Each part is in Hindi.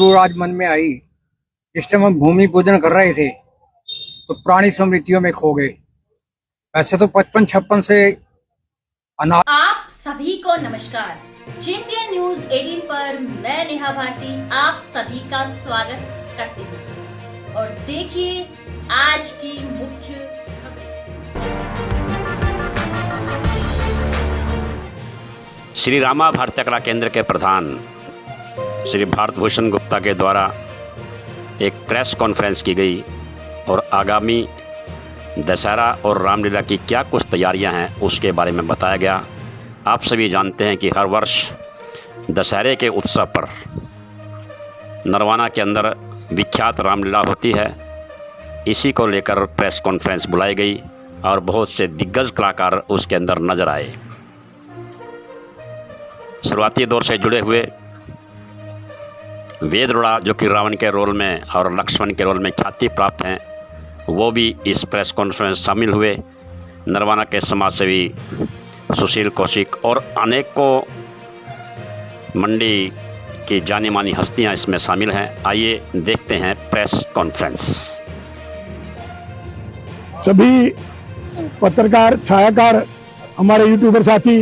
तो आज मन में आई। इस टाइम हम भूमि पूजन कर रहे थे तो पुरानी स्मृतियों में खो गए। वैसे तो 55-56 से अनाज। आप सभी को नमस्कार। जेसीएन न्यूज 18 पर मैं नेहा भारती आप सभी का स्वागत करती हूँ और देखिए आज की मुख्य खबर। श्री रामा भारतीय कला केंद्र के प्रधान श्री भारत भूषण गुप्ता के द्वारा एक प्रेस कॉन्फ्रेंस की गई और आगामी दशहरा और रामलीला की क्या कुछ तैयारियां हैं उसके बारे में बताया गया। आप सभी जानते हैं कि हर वर्ष दशहरे के उत्सव पर नरवाना के अंदर विख्यात रामलीला होती है। इसी को लेकर प्रेस कॉन्फ्रेंस बुलाई गई और बहुत से दिग्गज कलाकार उसके अंदर नजर आए। शुरुआती दौर से जुड़े हुए वेद रोड़ा जो कि रावण के रोल में और लक्ष्मण के रोल में ख्याति प्राप्त हैं, वो भी इस प्रेस कॉन्फ्रेंस शामिल हुए। नरवाना के समाजसेवी सुशील कौशिक और अनेकों मंडी की जानी मानी हस्तियां इसमें शामिल हैं। आइए देखते हैं प्रेस कॉन्फ्रेंस। सभी पत्रकार, छायाकार, हमारे यूट्यूबर साथी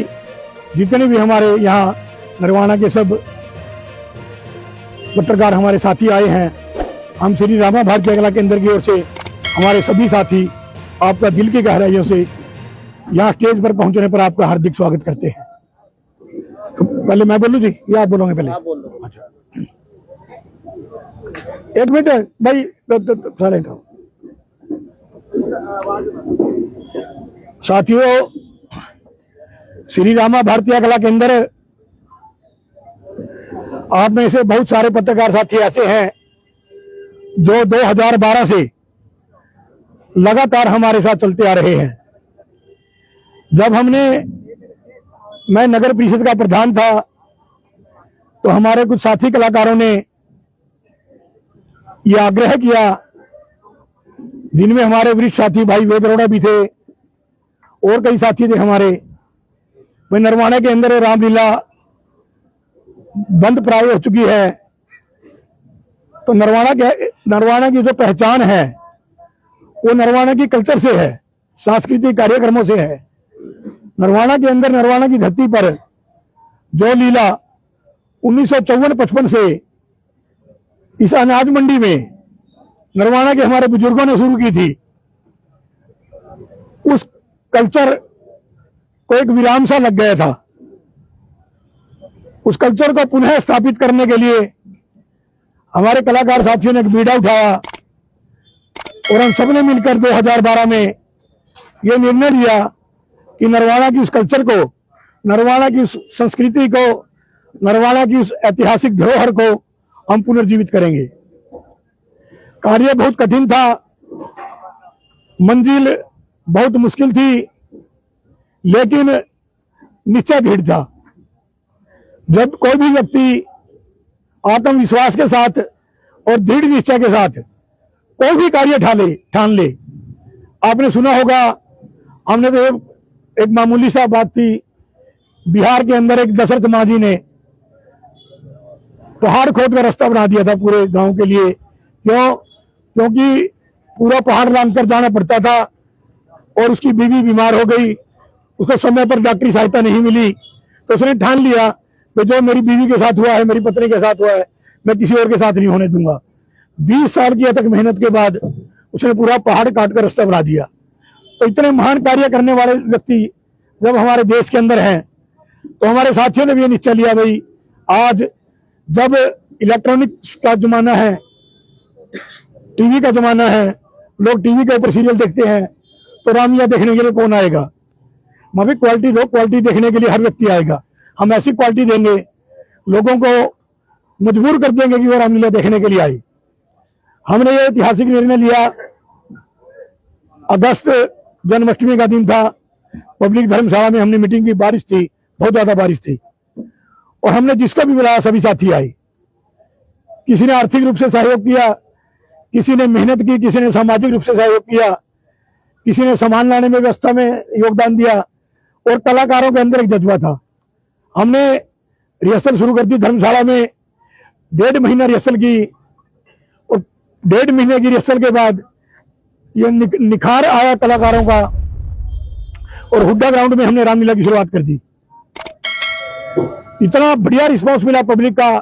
जितने भी हमारे यहाँ नरवाना के सब पत्रकार हमारे साथी आए हैं, हम श्री रामा भारतीय कला केंद्र की ओर से हमारे सभी साथी आपका दिल की गहराइयों से यहाँ स्टेज पर पहुंचने पर आपका हार्दिक स्वागत करते हैं। तो पहले मैं बोलूं जी या आप बोलोगे पहले? अच्छा, एक मिनट भाई, सारे साथियों, श्री रामा भारतीय कला केंद्र, आप में से बहुत सारे पत्रकार साथी ऐसे हैं जो 2012 से लगातार हमारे साथ चलते आ रहे हैं। जब मैं नगर परिषद का प्रधान था तो हमारे कुछ साथी कलाकारों ने यह आग्रह किया, जिनमें हमारे वरिष्ठ साथी भाई वेद रोड़ा भी थे और कई साथी थे हमारे, भाई नरवाना के अंदर रामलीला बंद प्राय हो चुकी है, तो नरवाना की जो पहचान है वो नरवाना की कल्चर से है, सांस्कृतिक कार्यक्रमों से है। नरवाना के अंदर, नरवाना की धरती पर जो लीला 1954-55 से इस अनाज मंडी में नरवाना के हमारे बुजुर्गों ने शुरू की थी, उस कल्चर को एक विराम सा लग गया था। उस कल्चर को पुनः स्थापित करने के लिए हमारे कलाकार साथियों ने एक बीड़ा उठाया और हम सबने मिलकर 2012 में यह निर्णय लिया कि नरवाना की उस कल्चर को, नरवाना की संस्कृति को, नरवाना की उस ऐतिहासिक धरोहर को हम पुनर्जीवित करेंगे। कार्य बहुत कठिन था, मंजिल बहुत मुश्किल थी, लेकिन निश्चय दृढ़ था। जब कोई भी व्यक्ति आत्मविश्वास के साथ और दृढ़ निश्चय के साथ कोई भी कार्य ठान ले, आपने सुना होगा, हमने तो एक मामूली सा बात थी, बिहार के अंदर एक दशरथ मांझी ने पहाड़ खोद कर रास्ता बना दिया था पूरे गांव के लिए। क्योंकि पूरा पहाड़ लांघ कर जाना पड़ता था और उसकी बीवी बीमार हो गई, उसको समय पर डॉक्टरी सहायता नहीं मिली, तो उसने ठान लिया कि जो मेरी बीवी के साथ हुआ है, मेरी पत्नी के साथ हुआ है, मैं किसी और के साथ नहीं होने दूंगा। 20 साल की अथक मेहनत के बाद उसने पूरा पहाड़ काट कर रास्ता बना दिया। तो इतने महान कार्य करने वाले व्यक्ति जब हमारे देश के अंदर हैं, तो हमारे साथियों ने भी ये निश्चय लिया, भाई आज जब इलेक्ट्रॉनिक्स का जमाना है, टीवी का जमाना है, लोग टीवी के ऊपर सीरियल देखते हैं, तो रामलीला देखने के लिए कौन आएगा? मगर क्वालिटी दो, क्वालिटी देखने के लिए हर व्यक्ति आएगा। हम ऐसी क्वालिटी देंगे, लोगों को मजबूर कर देंगे कि वो रामलीला देखने के लिए आए। हमने ये ऐतिहासिक निर्णय लिया। अगस्त जन्माष्टमी का दिन था, पब्लिक धर्मशाला में हमने मीटिंग की, बारिश थी, बहुत ज्यादा बारिश थी, और हमने जिसका भी बुलाया सभी साथी आए। किसी ने आर्थिक रूप से सहयोग किया, किसी ने मेहनत की, किसी ने सामाजिक रूप से सहयोग किया, किसी ने सामान लाने में, व्यवस्था में योगदान दिया, और कलाकारों के अंदर एक जज्बा था। हमने रिहर्सल शुरू कर दी धर्मशाला में, 1.5 महीना रिहर्सल की और 1.5 महीने की रिहर्सल के बाद ये निखार आया कलाकारों का और हुड्डा ग्राउंड में हमने रामलीला की शुरुआत कर दी। इतना बढ़िया रिस्पांस मिला पब्लिक का,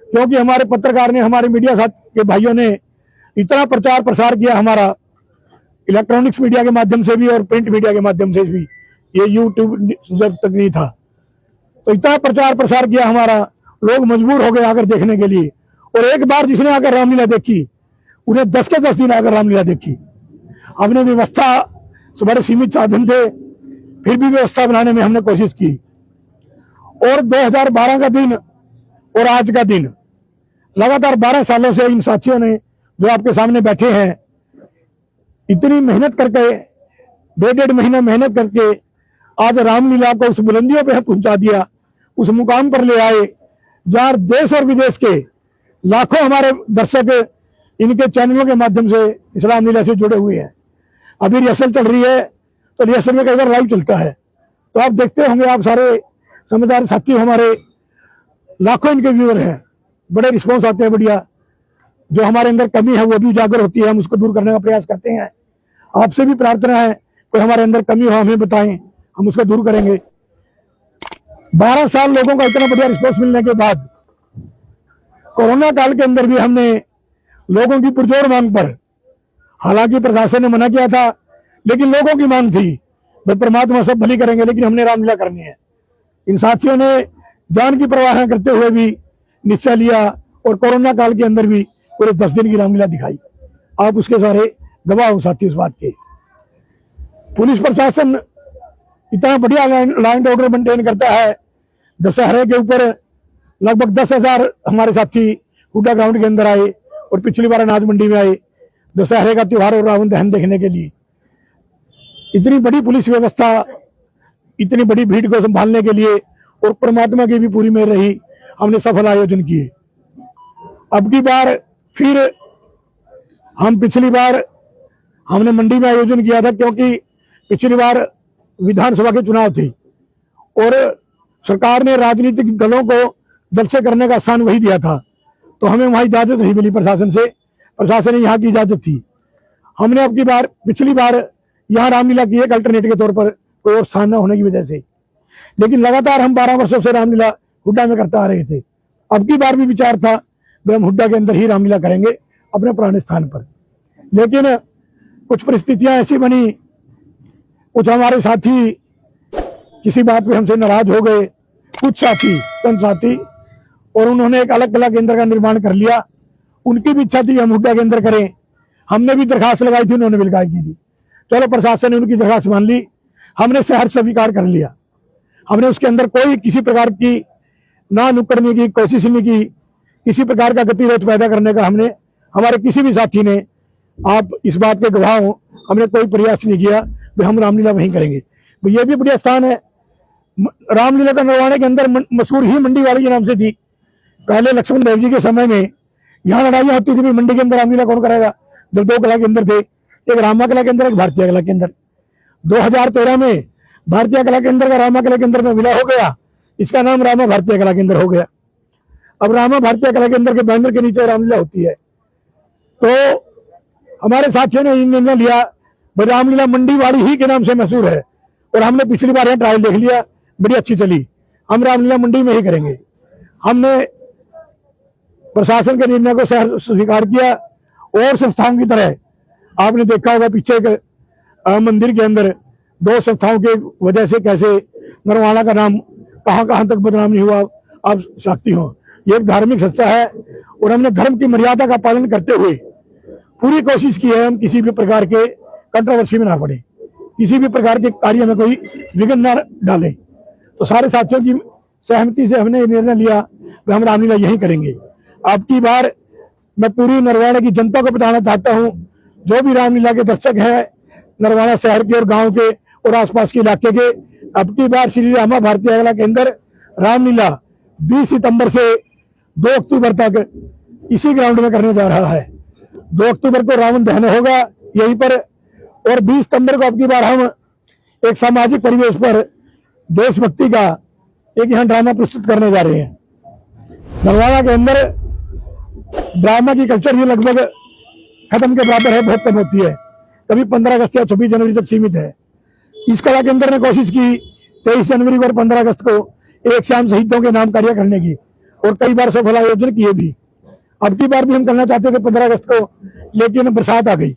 क्योंकि हमारे पत्रकार ने, हमारे मीडिया साथ के भाइयों ने इतना प्रचार प्रसार किया, हमारा इलेक्ट्रॉनिक्स मीडिया के माध्यम से भी और प्रिंट मीडिया के माध्यम से भी, ये यूट्यूब जब तक नहीं था, तो इतना प्रचार प्रसार किया हमारा, लोग मजबूर हो गए आकर देखने के लिए। और एक बार जिसने आकर रामलीला देखी उन्हें 10 के 10 दिन आकर रामलीला देखी। हमने व्यवस्था, बड़े सीमित साधन थे, फिर भी व्यवस्था बनाने में हमने कोशिश की। और 2012 का दिन और आज का दिन, लगातार 12 सालों से इन साथियों ने जो आपके सामने बैठे हैं, इतनी मेहनत करके, 1.5 महीना मेहनत करके आज रामलीला को उस बुलंदियों पे पहुंचा दिया, उस मुकाम पर ले आए जहां देश और विदेश के लाखों हमारे दर्शक इनके चैनलों के माध्यम से इस रामलीला से जुड़े हुए हैं। अभी रिहर्सल चल रही है, तो रिहर्सल में कई बार लाइव चलता है, तो आप देखते होंगे, आप सारे समझदार साथी हमारे, लाखों इनके व्यूअर हैं, बड़े रिस्पॉन्स आते हैं बढ़िया। जो हमारे अंदर कमी है वो भी उजागर होती है, हम उसको दूर करने का प्रयास करते हैं। आपसे भी प्रार्थना है, कोई हमारे अंदर कमी हो हमें बताएं, हम उसको दूर करेंगे। 12 साल लोगों का इतना बढ़िया रिस्पॉन्स मिलने के बाद कोरोना काल के अंदर भी हमने लोगों की पुरजोर मांग पर, हालांकि प्रशासन ने मना किया था, लेकिन लोगों की मांग थी, भाई परमात्मा सब भली करेंगे लेकिन हमने रामलीला करनी है। इन साथियों ने जान की परवाह न करते हुए भी निश्चय लिया और कोरोना काल के अंदर भी पूरे 10 दिन की रामलीला दिखाई। आप उसके सारे गवाह हो साथी उस बात के। पुलिस प्रशासन इतना बढ़िया लैंड ऑर्डर मेंटेन करता है। दशहरे के ऊपर लगभग 10,000 हमारे साथी हुड्डा ग्राउंड के अंदर आए और पिछली बार अनाज मंडी में आए दशहरे का त्योहार और रावण दहन देखने के लिए। इतनी बड़ी पुलिस व्यवस्था, इतनी बड़ी भीड़ को संभालने के लिए और परमात्मा की भी पूरी मेहर रही, हमने सफल आयोजन किए। अब की बार फिर हम, पिछली बार हमने मंडी में आयोजन किया था, क्योंकि पिछली बार विधानसभा के चुनाव थे और सरकार ने राजनीतिक दलों को जलसे करने का स्थान वही दिया था, तो हमें वहां इजाजत नहीं मिली प्रशासन से, प्रशासन ने यहाँ की इजाजत थी। हमने अब की बार, पिछली बार यहाँ रामलीला की एक अल्टरनेट के तौर पर, कोई और स्थान न होने की वजह से, लेकिन लगातार हम 12 वर्षों से रामलीला हुड्डा में करते आ रहे थे। अब की बार भी विचार था कि हम हुड्डा के अंदर ही रामलीला करेंगे अपने पुराने स्थान पर, लेकिन कुछ परिस्थितियां ऐसी बनी, कुछ हमारे साथी किसी बात पे हमसे नाराज हो गए, कुछ साथी, चंद साथी, और उन्होंने एक अलग कला केंद्र का निर्माण कर लिया। उनकी भी इच्छा थी हम हुड्डा केंद्र करें, हमने भी दरखास्त लगाई थी, उन्होंने भी लगाई थी। चलो प्रशासन ने उनकी दरखास्त मान ली, हमने शहर स्वीकार कर लिया। हमने उसके अंदर कोई किसी प्रकार की ना नुक्कड़ने की कोशिश नहीं की, किसी प्रकार का गतिरोध पैदा करने का हमने, हमारे किसी भी साथी ने, आप इस बात के गवाह हो, हमने कोई प्रयास नहीं किया कि हम रामलीला वहीं करेंगे। तो ये भी बढ़िया स्थान है। रामलीला का नरवाने के अंदर मशहूर ही मंडी वाली के नाम से थी। पहले लक्ष्मण देव जी के समय में यहाँ लड़ाइयाँ होती थी, मंडी के अंदर रामलीला कौन कराएगा, जब 2 कला केंद्र थे, एक रामा कला केंद्र, एक भारतीय कला केंद्र। 2013 में भारतीय कला केंद्र का रामा कला केंद्र में विलय हो गया, इसका नाम रामा भारतीय कला केंद्र हो गया। अब रामा भारतीय कला केंद्र के बैनर के नीचे रामलीला होती है। तो हमारे साथियों ने निर्णय लिया, रामलीला मंडीवाड़ी ही के नाम से मशहूर है, और हमने पिछली बार यहाँ ट्रायल देख लिया, बड़ी अच्छी चली, हम रामलीला मंडी में ही करेंगे। हमने प्रशासन के निर्णय को स्वीकार किया और संस्थाओं की तरह, आपने देखा होगा पीछे मंदिर के अंदर 2 संस्थाओं के वजह से कैसे नरवाना का नाम कहां कहां तक बदनाम नहीं हुआ, आप साक्षी हो। ये एक धार्मिक संस्था है और हमने धर्म की मर्यादा का पालन करते हुए पूरी कोशिश की है, हम किसी भी प्रकार के कंट्रोवर्सी में ना पड़े, किसी भी प्रकार के कार्य में कोई विघ्न न डाले। तो सारे साथियों की सहमति से हमने निर्णय लिया कि हम रामलीला यहीं करेंगे। अब की बार मैं पूरी नरवाना की जनता को बताना चाहता हूं, जो भी रामलीला के दर्शक हैं, नरवाना शहर के और गांव के और आसपास के इलाके के, अब की बार श्री रामा भारतीय कला केंद्र रामलीला 20 सितंबर से 2 अक्टूबर तक इसी ग्राउंड में करने जा रहा है। 2 अक्टूबर को रावण दहन होगा यहीं पर, और 20 सितंबर को अब की बार हम एक सामाजिक परिवेश पर देशभक्ति का एक यहाँ ड्रामा प्रस्तुत करने जा रहे हैं। नरवाना के अंदर ड्रामा की कल्चर ये लगभग खत्म के बराबर है, बहुत कम होती है, कभी 15 अगस्त या 26 जनवरी तक सीमित है। इस कला केंद्र ने कोशिश की 23 जनवरी को और 15 अगस्त को एक शाम शहीदों के नाम कार्य करने की, और कई बार सफल आयोजन किए भी। अब की बार भी हम करना चाहते थे 15 अगस्त को, लेकिन बरसात आ गई।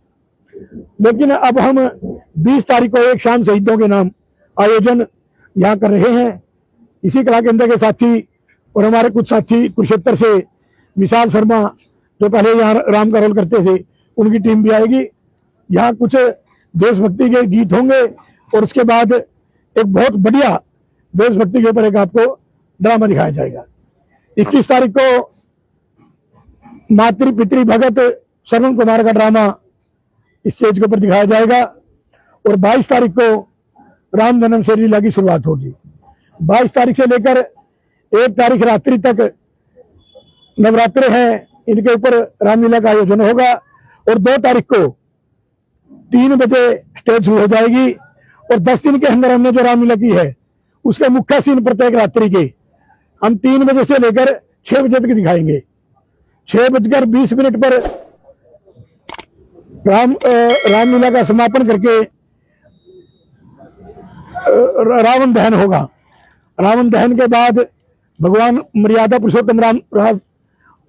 लेकिन अब हम 20 तारीख को एक शाम शहीदों के नाम आयोजन यहाँ कर रहे हैं। इसी कला केंद्र के साथी और हमारे कुछ साथी कुरुक्षेत्र से, विशाल शर्मा जो पहले यहाँ राम का रोल करते थे, उनकी टीम भी आएगी। यहाँ कुछ देशभक्ति के गीत होंगे और उसके बाद एक बहुत बढ़िया देशभक्ति के ऊपर एक आपको ड्रामा दिखाया जाएगा। 21 तारीख को मातृ पितृ भगत श्रवण कुमार का ड्रामा स्टेज के ऊपर दिखाया जाएगा, और 22 तारीख को राम जन्म से लीला की शुरुआत होगी। 22 तारीख से लेकर 1 तारीख रात्रि तक नवरात्र हैं, इनके ऊपर रामलीला का आयोजन होगा, और 2 तारीख को 3 बजे स्टेज शुरू हो जाएगी, और 10 दिन के अंदर हमने जो रामलीला की है उसके मुख्य सीन प्रत्येक रात्रि के हम 3 बजे से लेकर 6 बजे तक दिखाएंगे। 6:20 पर रामलीला का समापन करके रावण दहन होगा। रावण दहन के बाद भगवान मर्यादा पुरुषोत्तम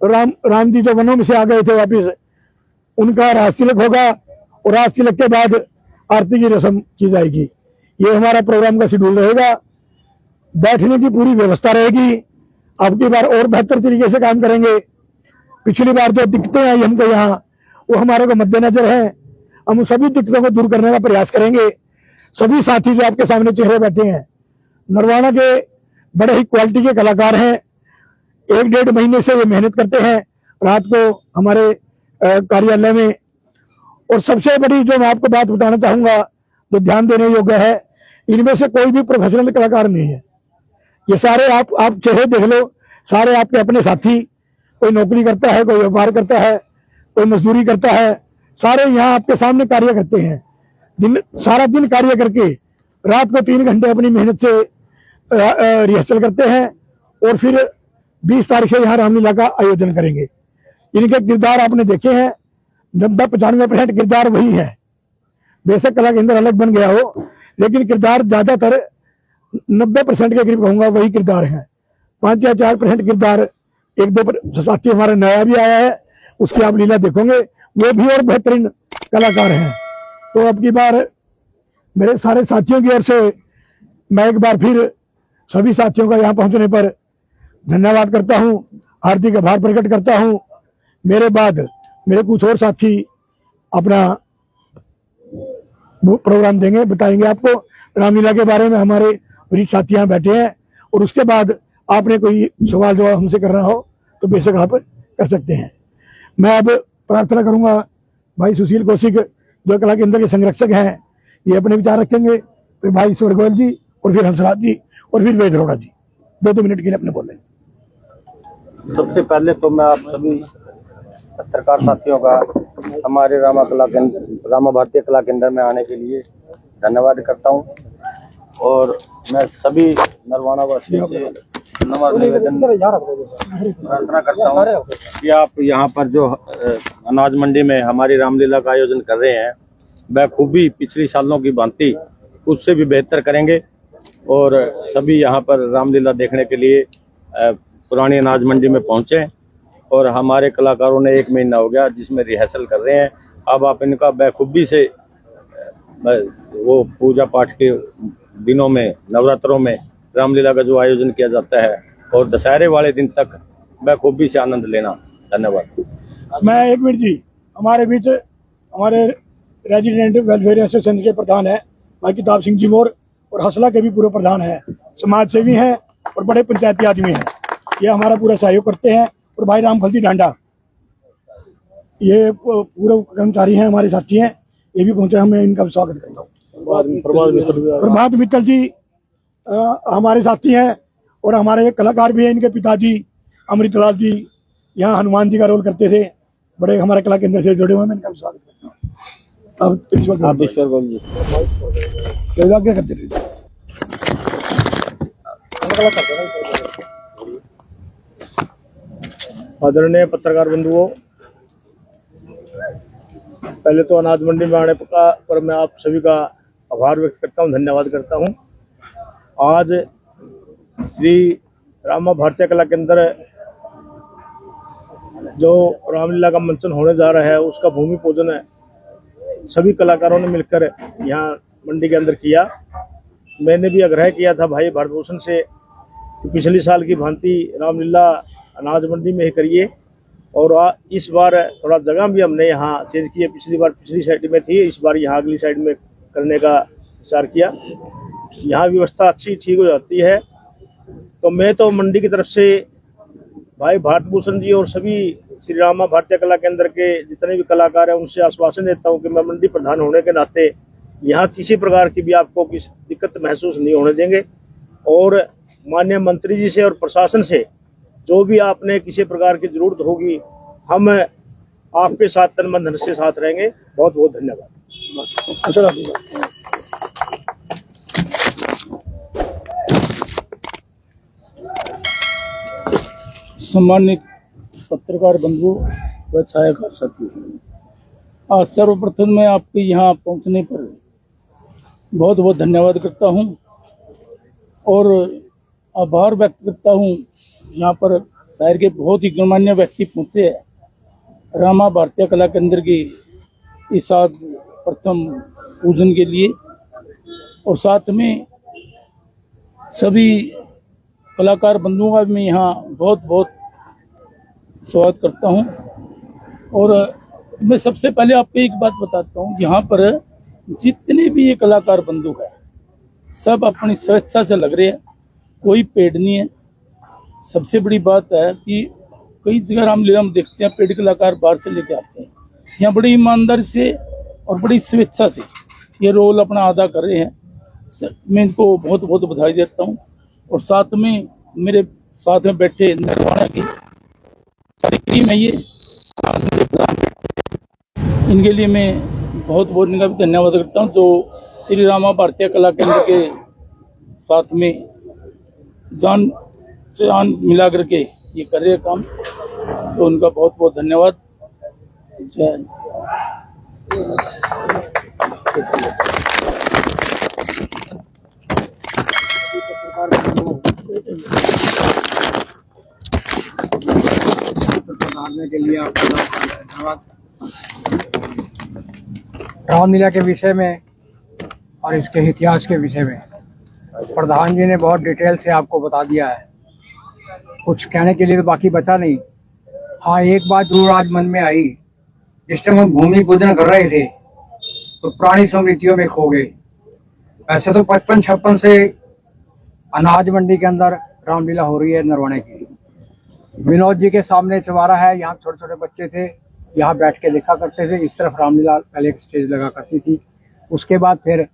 राम जी जो वनों में से आ गए थे वापिस, उनका राज तिलक होगा, और राज तिलक के बाद आरती की रस्म की जाएगी। ये हमारा प्रोग्राम का शेड्यूल रहेगा। बैठने की पूरी व्यवस्था रहेगी। अब की बार और बेहतर तरीके से काम करेंगे। पिछली बार जो दिक्कतें आई हमको यहाँ, वो हमारे को मद्देनजर है। हम सभी दिक्कतों को दूर करने का प्रयास करेंगे। सभी साथी जो आपके सामने चेहरे बैठे हैं, नरवाना के बड़े ही क्वालिटी के कलाकार हैं। 1-1.5 महीने से ये मेहनत करते हैं रात को हमारे कार्यालय में। और सबसे बड़ी जो मैं आपको बात बताना चाहूंगा, जो ध्यान देने योग्य है, इनमें से कोई भी प्रोफेशनल कलाकार नहीं है। ये सारे आप चेहरे देख लो, सारे आपके अपने साथी, कोई नौकरी करता है, कोई व्यापार करता है, कोई मजदूरी करता है, सारे यहाँ आपके सामने कार्य करते हैं। सारा दिन कार्य करके रात को 3 घंटे अपनी मेहनत से रिहर्सल करते हैं, और फिर 20 तारीख से यहाँ रामलीला का आयोजन करेंगे। इनके किरदार आपने देखे हैं, 90-95% किरदार वही है। बेशक कला केंद्र अलग बन गया हो, लेकिन किरदार ज्यादातर 90% के करीब कहूंगा वही किरदार हैं। 5 या 4% किरदार 1-2 साथी हमारा नया भी आया है, उसकी आप लीला देखोगे, वो भी और बेहतरीन कलाकार हैं। तो अब की बार मेरे सारे साथियों की ओर से मैं एक बार फिर सभी साथियों का यहाँ पहुंचने पर धन्यवाद करता हूँ, हार्दिक आभार प्रकट करता हूँ। मेरे बाद मेरे कुछ और साथी अपना प्रोग्राम देंगे, बताएंगे आपको रामलीला के बारे में। हमारे वरिष्ठ साथी यहाँ बैठे हैं, और उसके बाद आपने कोई सवाल जवाब हमसे करना हो तो बेशक आप कर सकते हैं। मैं अब प्रार्थना करूंगा, भाई सुशील कौशिक जो कला केंद्र के संरक्षक हैं, ये अपने विचार रखेंगे, फिर भाई ईश्वर गोयल जी, और फिर हंसराज जी, और फिर वेद अरोड़ा जी 2-2 मिनट के लिए अपने बोलें। सबसे पहले तो मैं आप सभी पत्रकार साथियों का हमारे रामा भारतीय कला केंद्र में आने के लिए धन्यवाद करता हूं, और मैं सभी नरवाना वासियों से नम्र निवेदन प्रार्थना करता हूं कि आप यहाँ पर जो अनाज मंडी में हमारी रामलीला का आयोजन कर रहे हैं, बखूबी पिछली सालों की भांति उससे भी बेहतर करेंगे, और सभी यहाँ पर रामलीला देखने के लिए पुरानी अनाज मंडी में पहुंचे। और हमारे कलाकारों ने 1 महीना हो गया जिसमें रिहर्सल कर रहे हैं। अब आप इनका बखूबी से वो पूजा पाठ के दिनों में, नवरात्रों में रामलीला का जो आयोजन किया जाता है, और दशहरे वाले दिन तक बखूबी से आनंद लेना। धन्यवाद। मैं 1 मिनट जी, हमारे बीच हमारे रेजिडेंट वेलफेयर एसोसिएशन के प्रधान है भाई किताब सिंह जी मोर, और हौसला के भी पूरे प्रधान हैं, समाज सेवी हैं और बड़े पंचायती आदमी हैं। ये हमारा पूरा सहयोग करते हैं। और भाई रामफलजी डांडा, ये पूरे कर्मचारी हैं, हमारे साथी हैं, ये भी पहुंचे। मैं इनका स्वागत करता हूँ। प्रभात मित्तल जी हमारे साथी हैं, और हमारे कलाकार भी हैं। इनके पिताजी अमृतलाल जी यहाँ हनुमान जी का रोल करते थे, बड़े हमारे कला केंद्र से जुड़े हुए हैं। मैं इनका स्वागत करता हूँ। अब ईश्वर गोयल जी क्या करते रहे। आदरणीय पत्रकार बंधुओं, पहले तो अनाज मंडी में आने पर मैं आप सभी का आभार व्यक्त करता हूं, धन्यवाद करता हूं। आज श्री रामा भारतीय कला केंद्र जो रामलीला का मंचन होने जा रहा है उसका भूमि पूजन सभी कलाकारों ने मिलकर यहाँ मंडी के अंदर किया। मैंने भी आग्रह किया था भाई भारतभूषण से कि पिछले साल की भांति रामलीला अनाज मंडी में ही करिए, और इस बार थोड़ा जगह भी हमने यहाँ चेंज की है। पिछली बार पिछली साइड में थी, इस बार यहाँ अगली साइड में करने का विचार किया। यहाँ व्यवस्था अच्छी ठीक हो जाती है। तो मैं तो मंडी की तरफ से भाई भारतभूषण जी और सभी श्री रामा भारतीय कला केंद्र के जितने भी कलाकार हैं उनसे आश्वासन देता हूँ कि मैं मंडी प्रधान होने के नाते यहाँ किसी प्रकार की भी आपको किसी दिक्कत महसूस नहीं होने देंगे, और माननीय मंत्री जी से और प्रशासन से जो भी आपने किसी प्रकार की जरूरत होगी हम आपके साथ तन मन धन से साथ रहेंगे। बहुत बहुत धन्यवाद। सम्मानित पत्रकार बंधुओं व छायाकार साथियों, आज सर्वप्रथम मैं आपके यहाँ पहुँचने पर बहुत बहुत धन्यवाद करता हूँ और आभार व्यक्त करता हूँ। यहाँ पर शहर के बहुत ही गणमान्य व्यक्ति पहुँचे हैं रामा भारतीय कला केंद्र के इस आज प्रथम पूजन के लिए, और साथ में सभी कलाकार बंधुओं का मैं यहाँ बहुत बहुत स्वागत करता हूँ। और मैं सबसे पहले आपको एक बात बताता हूँ, यहाँ पर जितने भी ये कलाकार बंधु हैं सब अपनी स्वेच्छा से लग रहे हैं, कोई पेड नहीं है। सबसे बड़ी बात है कि कई जगह रामलीला में देखते हैं पेड कलाकार बाहर से लेके आते हैं, यहाँ बड़ी ईमानदारी से और बड़ी स्वेच्छा से ये रोल अपना अदा कर रहे हैं। मैं इनको बहुत बहुत बधाई देता हूँ। और साथ में मेरे साथ में बैठे निर्वाणा की सारी टीम है, ये इनके लिए मैं बहुत बहुत इनका भी धन्यवाद करता हूँ जो श्री रामा भारतीय कला केंद्र के साथ में जान से जान मिला करके ये कर रहे हैं काम, तो उनका बहुत बहुत धन्यवाद। जय हिंद। के लिए आपका धन्यवाद। रामलीला के विषय में और इसके इतिहास के विषय में प्रधान जी ने बहुत डिटेल से आपको बता दिया है, कुछ कहने के लिए तो बाकी बचा नहीं। हाँ, एक बात जरूर आज मन में आई, जिस टाइम हम भूमि पूजन कर रहे थे तो पुरानी स्मृतियों में खो गए। वैसे तो 55-56 से अनाज मंडी के अंदर रामलीला हो रही है नरवाने की। विनोद जी के सामने चवारा है, यहाँ छोटे छोटे बच्चे थे, यहाँ बैठ के देखा करते थे। इस तरफ रामलीला पहले एक स्टेज लगा करती थी, उसके बाद फिर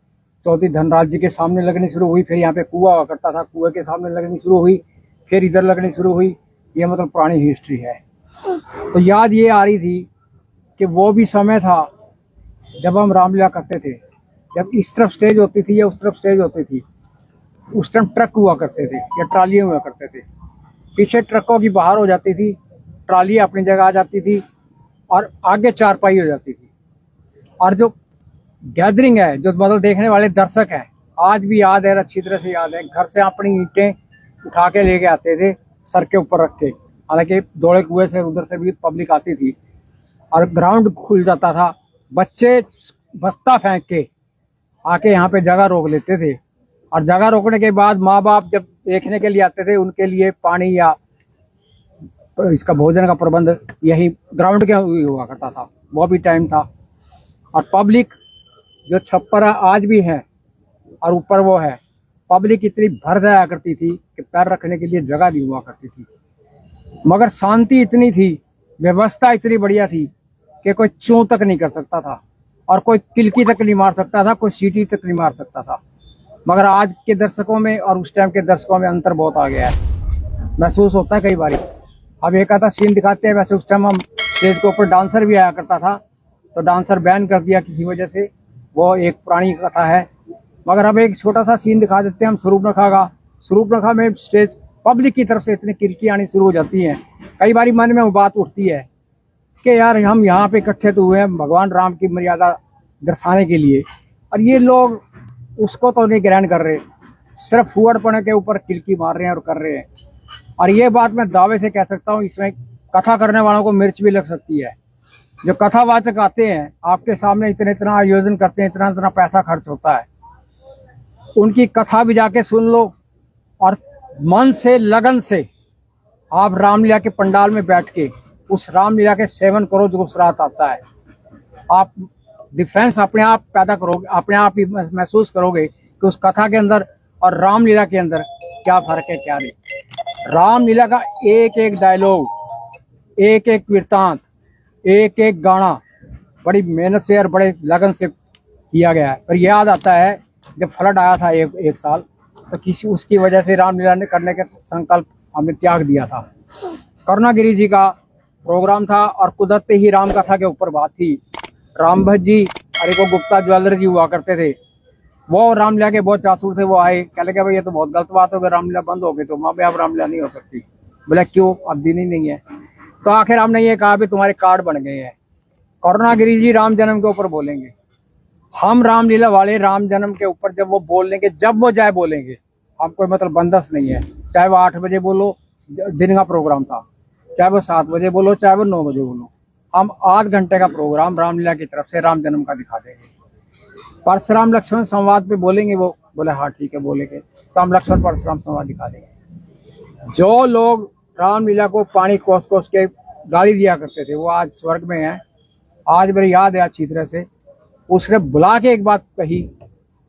चौथी धनराज जी के सामने लगनी शुरू हुई, फिर यहाँ पे कुआं हुआ करता था, कुएं के सामने लगनी शुरू हुई, फिर इधर लगनी शुरू हुई। ये मतलब पुरानी हिस्ट्री है। तो याद ये आ रही थी कि वो भी समय था जब हम रामलीला करते थे, जब इस तरफ स्टेज होती थी या उस तरफ स्टेज होती थी। उस टाइम ट्रक हुआ करते थे या ट्रालियाँ हुआ करते थे, पीछे ट्रकों की बाहर हो जाती थी, ट्राली अपनी जगह आ जाती थी और आगे चारपाई हो जाती थी। और जो गैदरिंग है, जो मतलब देखने वाले दर्शक हैं, आज भी याद है, अच्छी तरह से याद है। घर से अपनी ईंटें उठा के लेके आते थे सर के ऊपर रख के, हालांकि दौड़े कुएं से उधर से भी पब्लिक आती थी और ग्राउंड खुल जाता था। बच्चे बस्ता फेंक के आके यहाँ पे जगह रोक लेते थे, और जगह रोकने के बाद माँ बाप जब देखने के लिए आते थे, उनके लिए पानी या इसका भोजन का प्रबंध यही ग्राउंड के हुआ करता था। वो भी टाइम था। और पब्लिक जो छप्पर आज भी है और ऊपर वो है, पब्लिक इतनी भर जाया करती थी कि पैर रखने के लिए जगह नहीं हुआ करती थी। मगर शांति इतनी थी, व्यवस्था इतनी बढ़िया थी कि कोई चूं तक नहीं कर सकता था और कोई किलकी तक नहीं मार सकता था, कोई सीटी तक नहीं मार सकता था। मगर आज के दर्शकों में और उस टाइम के दर्शकों में अंतर बहुत आ गया है, महसूस होता है कई बार। अब एक आधा सीन दिखाते हैं, वैसे उस टाइम हम स्टेज के ऊपर डांसर भी आया करता था, तो डांसर बैन कर दिया किसी वजह से, वो एक पुरानी कथा है। मगर अब एक छोटा सा सीन दिखा देते हैं हम सूर्पनखा का। सूर्पनखा में स्टेज पब्लिक की तरफ से इतनी किरकी आनी शुरू हो जाती हैं, कई बार मन में वो बात उठती है कि यार हम यहाँ पे इकट्ठे तो हुए हैं भगवान राम की मर्यादा दर्शाने के लिए, और ये लोग उसको तो नहीं ग्रहण कर रहे, सिर्फ फुहड़पने के ऊपर किलकी मार रहे हैं और कर रहे हैं। और ये बात मैं दावे से कह सकता हूँ, इसमें कथा करने वालों को मिर्च भी लग सकती है। जो कथावाचक आते हैं आपके सामने, इतना आयोजन करते हैं, इतना पैसा खर्च होता है, उनकी कथा भी जाके सुन लो और मन से लगन से आप रामलीला के पंडाल में बैठ के उस रामलीला के सेवन करो जो उस रात आता है। आप डिफरेंस अपने आप पैदा करोगे, अपने आप ही महसूस करोगे कि उस कथा के अंदर और रामलीला के अंदर क्या फर्क है क्या नहीं। रामलीला का एक एक डायलॉग, एक एक वृत्तांत, एक एक गाना बड़ी मेहनत से और बड़े लगन से किया गया है। पर याद आता है जब फ्लड आया था एक साल, तो किसी उसकी वजह से रामलीला ने करने का संकल्प हमने त्याग दिया था। करुणागिरी जी का प्रोग्राम था और कुदरती ही राम कथा के ऊपर बात थी। राम भट्ट जी और एक गुप्ता ज्वेलर जी हुआ करते थे, वो रामलीला के बहुत चासुर थे। वो आए, कह लगे भाई ये तो बहुत गलत बात हो गई, रामलीला बंद हो गई तो वहाँ पे अब रामलीला नहीं हो सकती। बोले क्यों, अब दिन ही नहीं है। तो आखिर हमने ये कहा भी तुम्हारे कार्ड बन गए हैं। करुणागिरी जी राम जन्म के ऊपर बोलेंगे, हम रामलीला वाले राम जन्म के ऊपर जब वो बोल लेंगे, जब वो जाए बोलेंगे, हम कोई मतलब बंदस नहीं है। चाहे वो 8 बजे बोलो, दिन का प्रोग्राम था, चाहे वो 7 बजे बोलो, चाहे वो 9 बजे बोलो, हम आध घंटे का प्रोग्राम रामलीला की तरफ से राम जन्म का दिखा देंगे। परशुराम लक्ष्मण संवाद पे बोलेंगे, वो बोले हाँ ठीक है बोलेंगे, तो हम लक्ष्मण परशुराम संवाद दिखा देंगे। जो लोग रामलीला को पानी कोस कोस के गाली दिया करते थे वो आज स्वर्ग में हैं। आज मेरी याद है अच्छी तरह से, उसने बुला के एक बात कही,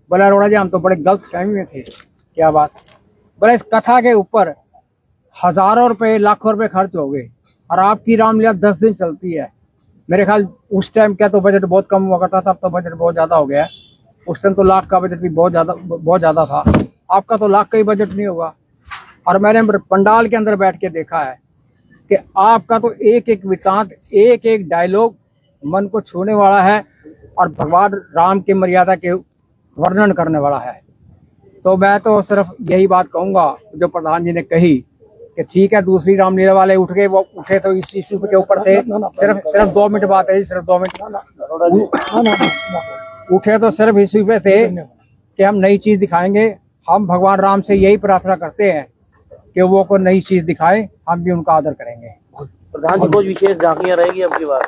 बोला अरोड़ा जी हम तो बड़े गलत फहमी में थे। क्या बात? बोले इस कथा के ऊपर हजारों रुपए लाखों रुपए खर्च हो गए और आपकी रामलीला 10 दिन चलती है। मेरे ख्याल उस टाइम क्या तो बजट बहुत कम हुआ करता था, अब तो बजट बहुत ज्यादा हो गया है। उस टाइम तो लाख का बजट भी बहुत ज्यादा था, आपका तो लाख का ही बजट नहीं होगा। और मैंने पंडाल के अंदर बैठ के देखा है कि आपका तो एक एक वृत्तांत, एक एक डायलॉग मन को छूने वाला है और भगवान राम की मर्यादा के वर्णन करने वाला है। तो मैं तो सिर्फ यही बात कहूंगा जो प्रधान जी ने कही कि ठीक है दूसरी रामलीला वाले उठ गए, वो उठे तो इस इशू के ऊपर थे, सिर्फ 2 मिनट बात है, सिर्फ 2 मिनट उठे तो सिर्फ इशू पे थे कि हम नई चीज दिखाएंगे। हम भगवान राम से यही प्रार्थना करते हैं कि वो को नई चीज दिखाए, हम भी उनका आदर करेंगे। प्रधान जी कुछ विशेष झांकियां रहेगी अब की बार?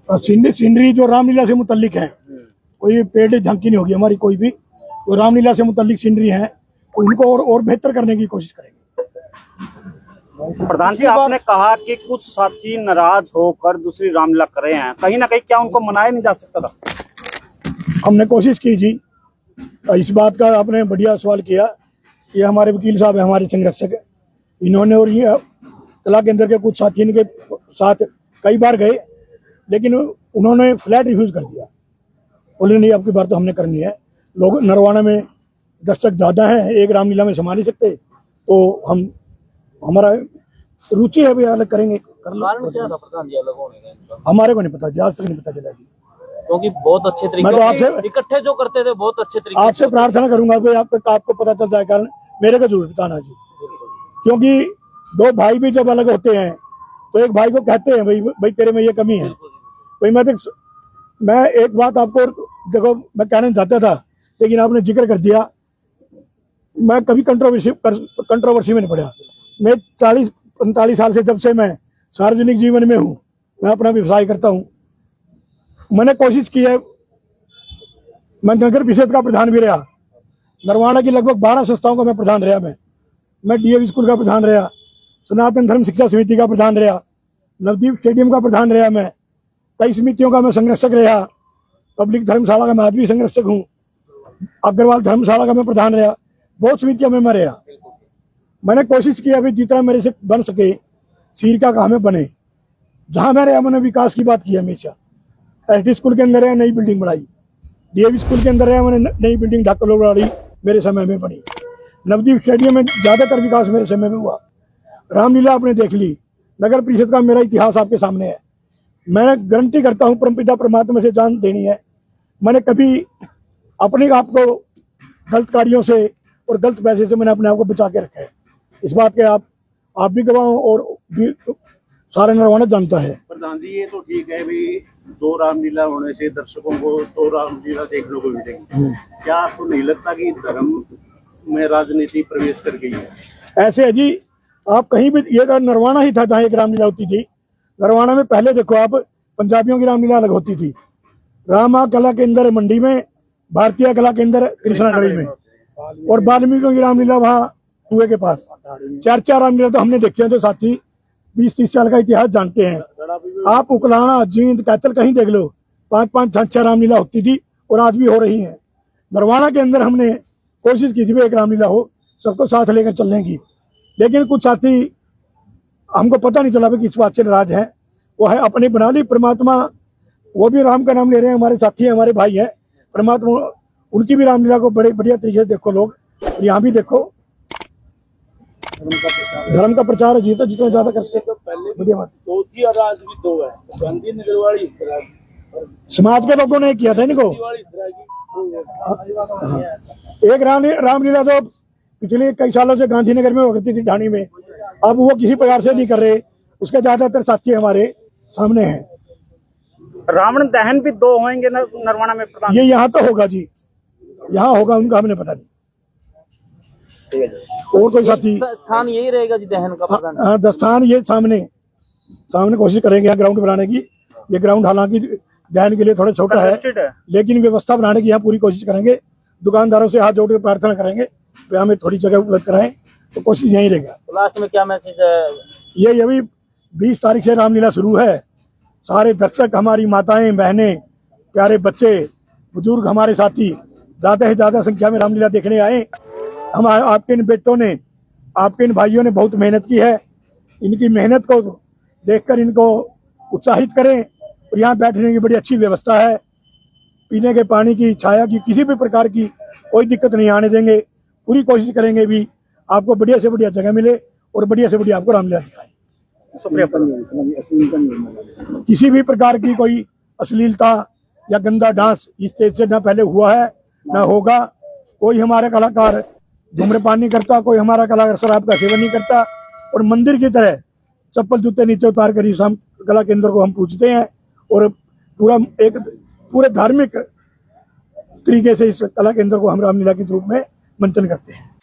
सीनरी जो रामलीला से मुतल्लिक है, कोई पेड़ झांकी नहीं होगी हमारी, कोई भी जो रामलीला से मुतल्लिक सीनरी है उनको और बेहतर करने की कोशिश करेंगे। प्रधान जी आपने कहा कि कुछ साथी नाराज होकर दूसरी रामलीला कर रहे हैं, कहीं ना कहीं क्या उनको मनाया नहीं जा सकता था? हमने कोशिश की जी, इस बात का आपने बढ़िया सवाल किया। ये हमारे वकील साहब है, हमारे संरक्षक है, इन्होंने और ये कला केंद्र के कुछ साथी इनके साथ कई बार गए, लेकिन उन्होंने फ्लैट रिफ्यूज कर दिया। बोले नहीं आपकी बात तो हमने करनी है, लोग नरवाना में दर्शक ज्यादा है, एक रामलीला में संभाल नहीं सकते, तो हम हमारा रुचि है भी अलग करेंगे। कारण क्या था प्रधान जी अलग होने का? हमारे को नहीं पता जी, आज तक नहीं पता चला जी, क्योंकि बहुत अच्छे तरीके मैं तो आपसे इकट्ठे जो करते थे बहुत अच्छे तरीके आपसे प्रार्थना करूंगा कि आपको पता चल जाए, कारण मेरे को जरूर बताना जी, क्योंकि 2 भाई भी जब अलग होते हैं तो एक भाई को कहते हैं भाई तेरे में ये कमी है। भाई मैं एक बात आपको देखो मैं कहना चाहता था, लेकिन आपने जिक्र कर दिया। मैं कभी कंट्रोवर्सी में नहीं पड़ा। मैं 40-45 साल से, जब से मैं सार्वजनिक जीवन में हूँ, मैं अपना व्यवसाय करता हूँ, मैंने कोशिश की है। मैं नगर परिषद का प्रधान भी रहा, नरवाना की लगभग 12 संस्थाओं का मैं प्रधान रहा। मैं डीएवी स्कूल का प्रधान रहा, सनातन धर्म शिक्षा समिति का प्रधान रहा, नवदीप स्टेडियम का प्रधान रहा, मैं कई समितियों का मैं संरक्षक रहा, पब्लिक धर्मशाला का मैं आदमी संरक्षक हूँ, अग्रवाल धर्मशाला का मैं प्रधान रहा, बहुत समितियों में मैं रहा। मैंने कोशिश की अभी जितना मेरे से बन सके सीर का काम बने। जहां मैं रहा मैंने विकास की बात की हमेशा। एसडी स्कूल के अंदर रहा, नई बिल्डिंग बनाई। डीएवी स्कूल के अंदर रहा, मैंने नई बिल्डिंग ढाकोलवाड़ी मेरे समय में बनी। नवदीप स्टेडियम में ज्यादातर विकास मेरे समय में हुआ। रामलीला आपने देख ली, नगर परिषद का मेरा इतिहास आपके सामने है। मैं गारंटी करता हूँ परमपिता परमात्मा से जान देनी है, मैंने कभी अपने आप को गलत कार्यों से और गलत पैसे से मैंने अपने आप को बचा के रखा है। इस बात के आप भी गवाह हो और सारा नरवाना जानता है। प्रधान जी, ये तो ठीक है भी 2 रामलीला होने से दर्शकों को 2 रामलीला देखने को मिलेगी। क्या आपको नहीं लगता कि धर्म में राजनीति प्रवेश कर गई है? ऐसे है जी, आप कहीं भी, ये तो नरवाना ही था जहाँ एक रामलीला होती थी। नरवाना में पहले देखो आप, पंजाबियों की रामलीला अलग होती थी, रामा कला केंद्र मंडी में, भारतीय कला केंद्र कृष्णागढ़ी में, और वाल्मीकियों की रामलीला वहाँ कुएं के पास। 4 रामलीला तो हमने देखे हैं, तो साथी 20-30 साल का इतिहास जानते हैं। आप उकलाना, जींद, कैथल कहीं देख लो, 5-5, 6-6 रामलीला होती थी और आज भी हो रही है। नरवाना के अंदर हमने कोशिश की थी एक रामलीला हो, सबको साथ लेकर चलने की, लेकिन कुछ साथी हमको पता नहीं चला कि किस बात से नाराज है। वो है अपनी बना ली परमात्मा, वो भी राम का नाम ले रहे हैं, हमारे साथी हैं, हमारे भाई हैं। परमात्मा उनकी भी रामलीला को बड़े बढ़िया तरीके से देखो लोग। यहाँ भी देखो, धर्म का प्रचार है जी, तो जितना ज्यादा कर सके तो पहले बढ़िया बात। 2 थी और आज भी 2 है। गांधी नगर वाली समाज के लोगों ने किया था इनको। एक रामलीला तो पिछले कई सालों से गांधीनगर में होती थी, ढाणी में, अब वो किसी प्रकार से नहीं कर रहे। उसके ज्यादातर साथी हमारे सामने हैं। रावण दहन भी 2 होंगे नरवाना में प्रधान? ये यहाँ तो होगा जी, यहाँ होगा, उनका हमें पता नहीं। और कोई साथी स्थान यही रहेगा जी दहन का प्रधान? हाँ, दस्तान ये सामने कोशिश करेंगे यहाँ ग्राउंड बनाने की। ये ग्राउंड हालांकि दहन के लिए थोड़ा छोटा है, लेकिन व्यवस्था बनाने की यहाँ पूरी कोशिश करेंगे। दुकानदारों से हाथ जोड़ कर प्रार्थना करेंगे वे हमें थोड़ी जगह उपलब्ध कराएं, तो कोशिश यही रहेगा। लास्ट में क्या मैसेज है? ये अभी 20 तारीख से रामलीला शुरू है। सारे दर्शक, हमारी माताएं, बहनें, प्यारे बच्चे, बुजुर्ग, हमारे साथी ज्यादा से ज्यादा संख्या में रामलीला देखने आए। हम आपके इन बेटों ने, आपके इन भाइयों ने बहुत मेहनत की है। इनकी मेहनत को देखकर इनको उत्साहित करें। और यहाँ बैठने की बड़ी अच्छी व्यवस्था है, पीने के पानी की, छाया की, किसी भी प्रकार की कोई दिक्कत नहीं आने देंगे। पूरी कोशिश करेंगे भी आपको बढ़िया से बढ़िया जगह मिले और बढ़िया से बढ़िया आपको रामलीला दिखाएं। किसी भी प्रकार की कोई अश्लीलता या गंदा डांस इस स्टेज से न पहले हुआ है न होगा। कोई हमारा कलाकार धूम्रपान नहीं करता, कोई हमारा कलाकार शराब का सेवन नहीं करता। और मंदिर की तरह चप्पल जूते नीचे उतार कर इस कला केंद्र को हम पूजते हैं और पूरे धार्मिक तरीके से इस कला केंद्र को हम रामलीला के रूप में मंचन करते हैं।